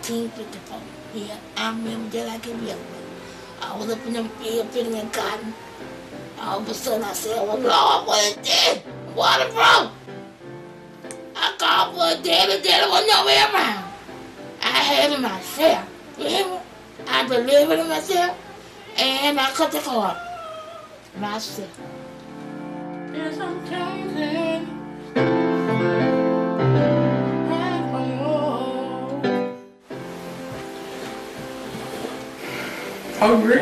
1954. Yeah, I remember that like it was yesterday. I was up in them field picking that cotton. All of a sudden I said, well, Lord, what is this? Water broke. I called for a daddy wasn't nowhere around. I had it myself. You hear me? I delivered it myself, and I cut the cord myself. Yes, I'm changing. Hungry?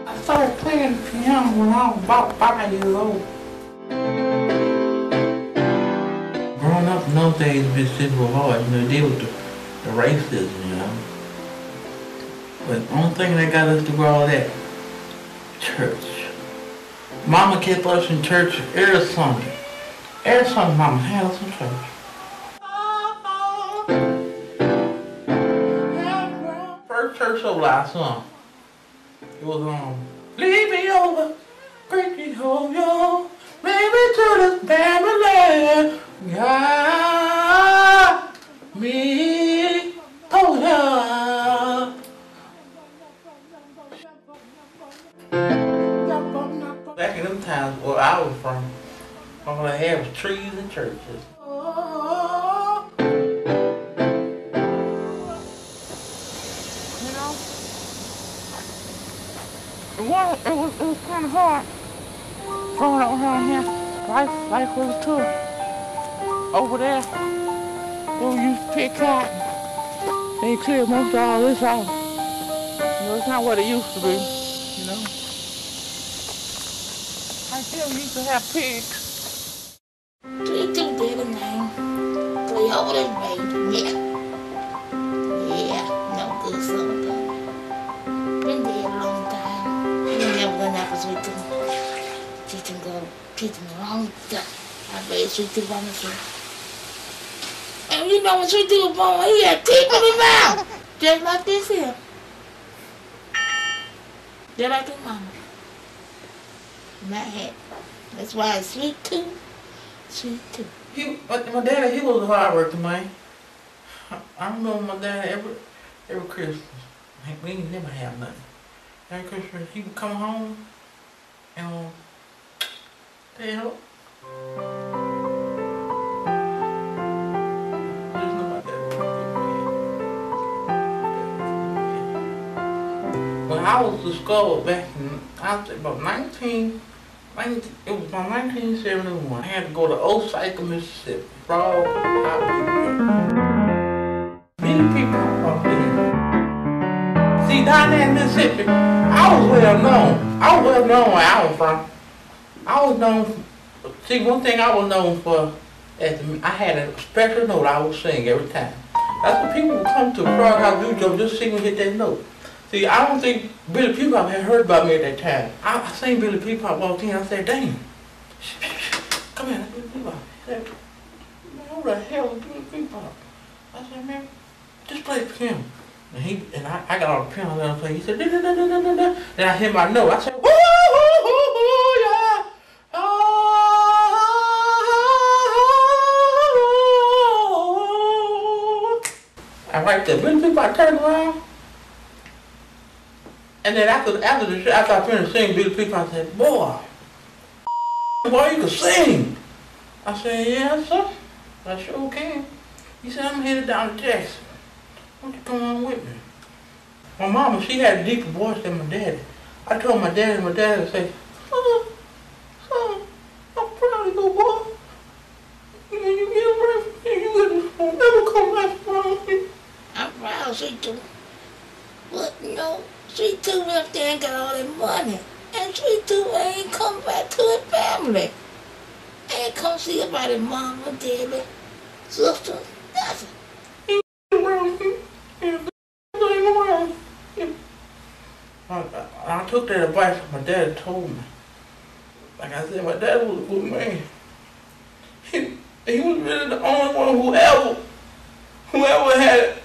I started playing piano when I was about 5 years old. Growing up in those days, Mississippi was hard, you know, to deal with the racism, you know. But the only thing that got us through all that, church. Mama kept us in church every Sunday. Every Sunday, Mama had us in church. First church solo I sung, it was leave me over, break me home, yo, maybe to this family, God, me, oh yeah. Back in them times where I was from, all I had was trees and churches. It was kind of hard growing up around here. Life was tough. Over there, we used to pick cotton. They cleared most of all this off. You know, it's not what it used to be, you know. I still used to have pigs. Three did a name. Three over this baby. Yeah, no good son. Been dead a long time. Never gonna have a sweet tooth. Teaching the wrong stuff. I made sweet tooth by myself. And you know when sweet tooth was born, he had teeth in his mouth. Just like this here. Just like his mama. My head. That's why it's sweet tooth. Sweet tooth. My daddy, he was a hard worker, man. I remember my dad every Christmas. We ain't never have nothing. Every Christmas, he would come home and they help. There's nobody that when I was discovered back in, I was about 1971. I had to go to Osaka, Mississippi. Frog, many people out there. See, down there in Mississippi, I was well known. I was well known where I was from. I was known for, see, one thing I was known for, I had a special note I would sing every time. That's what people would come to Frog House Juju just sing and hit that note. See, I don't think Billy Peepop had heard about me at that time. I seen Billy Peepop walk in, I said, damn. Come here, Billy Peepop. He said, man, who the hell is Billy Peepop? I said, man, just play the piano. And I got all the piano let him play. He said, da da da da da da da. Then I hit my note. I said, woo hoo hoo hoo yeah. Oh. I right there. Billy Peepop turned around. And then after I finished singing, Billy Peepop said, boy, you can sing. I said, yeah, sir. I sure can. He said, I'm headed down to Texas. Why don't you come on with me? My mama, she had a deeper voice than my daddy. I told my daddy, and my daddy said, son, I'm proud of you, boy. When you get away from me, you will never come back from me. I'm proud of Sweet Tooth. But, you know, Sweet Tooth left there and got all that money. And Sweet Tooth ain't come back to his family. Ain't come see about his mama, daddy, sister, nothing. I took that advice my dad told me. Like I said, my dad was a good man. He was really the only one who ever had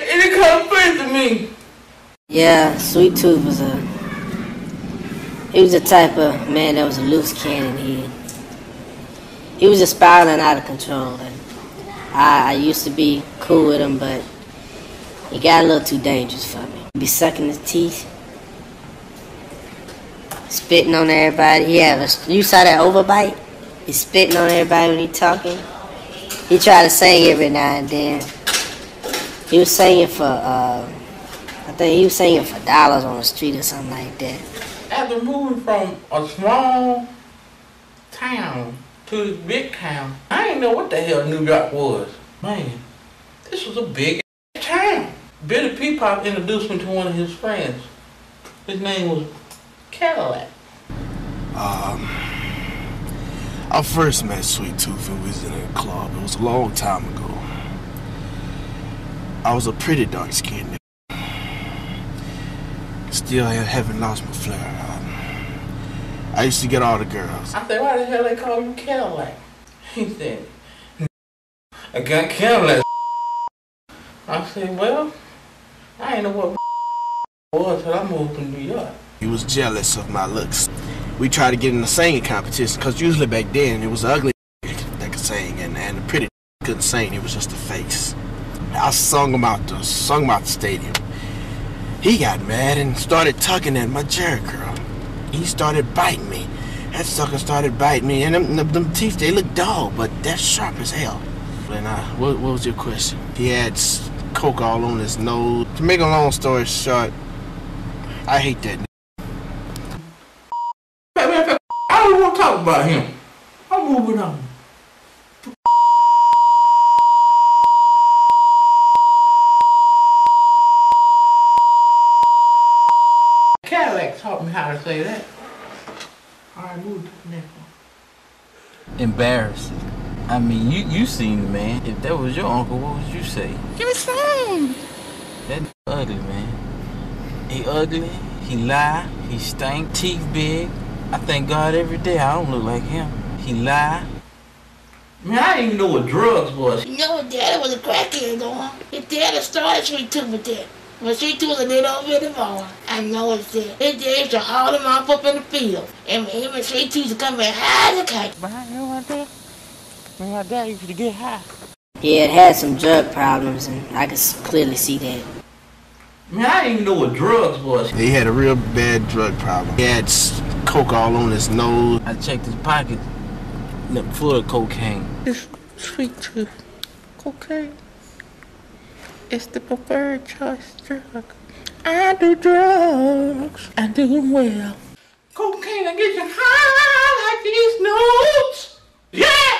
any kind of faith in me. Yeah, Sweet Tooth was he was the type of man that was a loose cannon head. He was just spiraling out of control. And I used to be cool with him, but he got a little too dangerous for me. He be sucking his teeth, spitting on everybody. You saw that overbite? He's spitting on everybody when he talking. He try to sing every now and then. He was singing for, I think he was singing for dollars on the street or something like that. After moving from a small town to this big town, I didn't know what the hell New York was. Man, this was a big town. Billy Peapop introduced me to one of his friends. His name was Cadillac. I first met Sweet Tooth and we was in a club. It was a long time ago. I was a pretty dark-skinned nigga. Still haven't lost my flair. I used to get all the girls. I said, why the hell they call you Cadillac? He said, I got Cadillac. I said, well, I ain't know what was until I moved to New York. He was jealous of my looks. We tried to get in the singing competition, because usually back then it was the ugly that could sing and the pretty couldn't sing. It was just a face. I sung him out the stadium. He got mad and started tugging at my jerk girl. He started biting me. That sucker started biting me, and them teeth, they look dull, but they're sharp as hell. And what was your question? He had coke all on his nose. To make a long story short, I hate that nigga. I don't want to talk about him. I'm moving on. Cadillac taught me how to say that. Alright, move to the next one. Embarrassing. I mean, you seen the man. If that was your uncle, what would you say? Give me some. That ugly, man. He ugly, he lie, he stank, teeth big. I thank God every day I don't look like him. He lie. Man, I didn't even know what drugs was. You know, Daddy was a crackhead, though. His daddy started Sweet Tooth with that. But Sweet Tooth was a little bit more. I know it's that. His dad used to haul him off up in the field. And him and Sweet Tooth used to come and hide the kite. But I know my dad. My dad used to get high. He had some drug problems, and I could clearly see that. Man, I didn't even know what drugs was. He had a real bad drug problem. He had coke all on his nose. I checked his pocket, full of cocaine. It's Sweet Tooth. Cocaine. It's the preferred choice drug. I do drugs. I do them well. Cocaine will get you high like these notes. Yeah!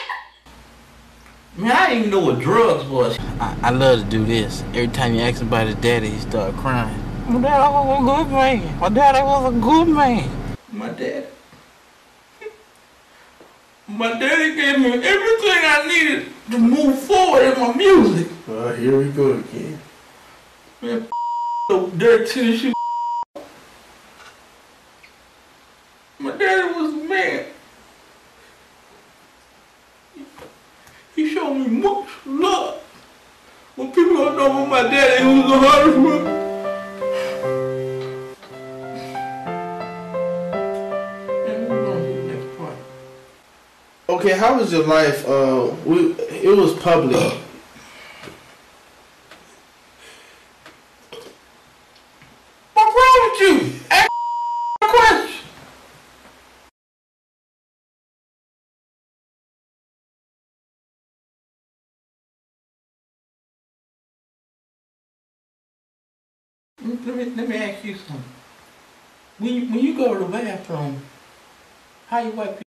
Man, I didn't even know what drugs was. I love to do this. Every time you ask him about his daddy, he start crying. My daddy was a good man. My daddy was a good man. My daddy gave me everything I needed to move forward in my music. Here we go again. Man, those dirty Tennessee. My daddy was a man. He showed me much love. When people don't know what my daddy was the hardest one. And we're going to the next part. Okay, how was your life? It was public. What's wrong with you? Ask a question. Let me ask you something. When you go to the bathroom, how you wipe your...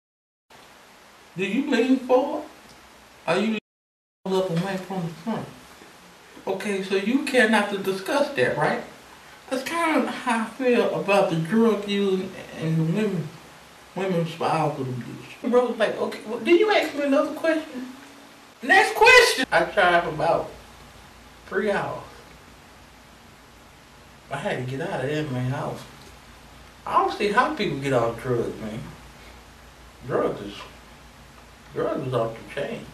Do you lean forward? Or you lean up and wipe from the front? Okay, so you care not to discuss that, right? That's kind of how I feel about the drug use and the women's spousal abuse. Bro was like, okay, well, did you ask me another question? Next question! I tried for about 3 hours. I had to get out of that man's house. I don't see how people get off drugs, man. Drugs is off the chain.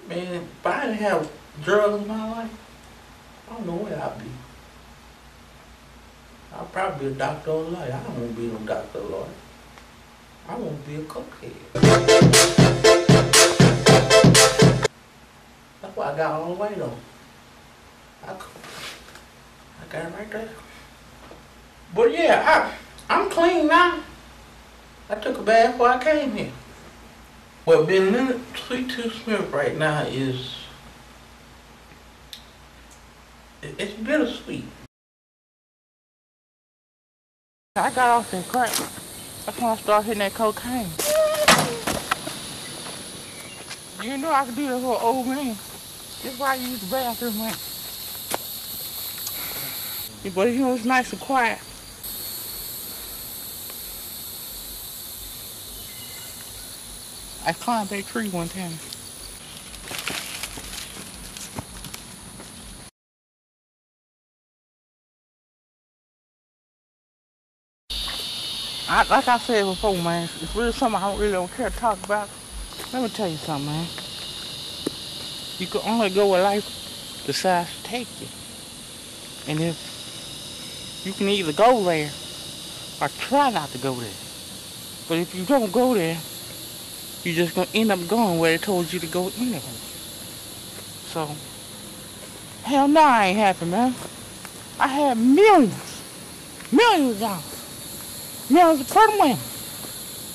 Man, if I didn't have drugs in my life, I don't know where I'd be. I'd probably be a doctor or a lawyer. I don't want to be no doctor or lawyer. I want to be a cokehead. That's why I got all the weight on. I got it right there. But yeah, I'm clean now. I took a bath before I came here. Well, being Leonard Sweet Tooth Smith right now it's bittersweet. I got off that crack. That's when I started hitting that cocaine. You know I could do that for an old man. That's why I use the bathroom, man. But you know, it's nice and quiet. I climbed that tree one time. Like I said before, man, it's really something I don't care to talk about. Let me tell you something, man. You can only go where life decides to take you. And if you can either go there or try not to go there. But if you don't go there, you're just going to end up going where it told you to go anyway. So, hell no, I ain't happy, man. I had millions of dollars. Millions of pretty women.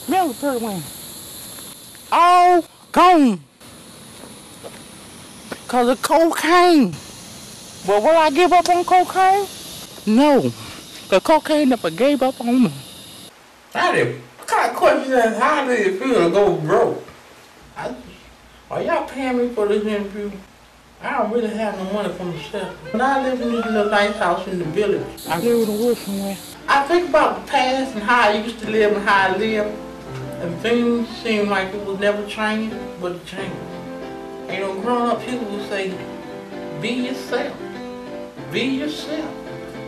Millions of pretty women. All gone. Because of cocaine. But will I give up on cocaine? No. Because cocaine never gave up on me. What kind of question is how did it feel to go broke? Are y'all paying me for this interview? I don't really have no money for myself. When I live in this little nice house in the village, I live in the woods somewhere. I think about the past and how I used to live and how I live. And things seem like it was never changing, but it changed. And you know, growing up, people would say, be yourself. Be yourself.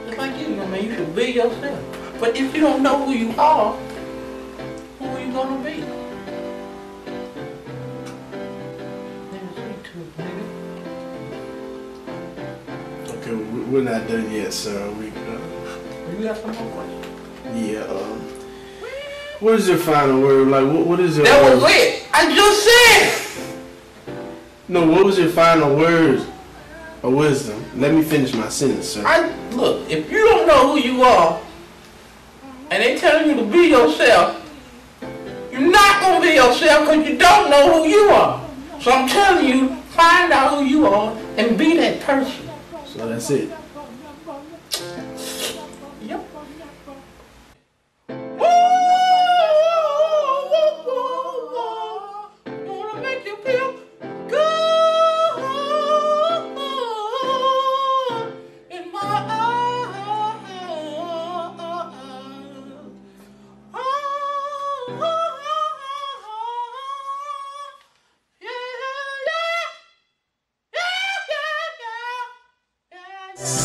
Just like you know, man, you should be yourself. But if you don't know who you are, who are you gonna be? Okay, we're not done yet, sir. You got some more questions? Yeah. What is your final word? Like, what is your? That was it. I just said. No, what was your final words of wisdom? Let me finish my sentence, sir. Look, if you don't know who you are, and they telling you to be yourself, you're not gonna be yourself because you don't know who you are. So I'm telling you, find out who you are and be that person. So that's it. Yep. Wanna make you feel good in my eyes. Yeah, yeah, yeah, yeah, yeah, yeah.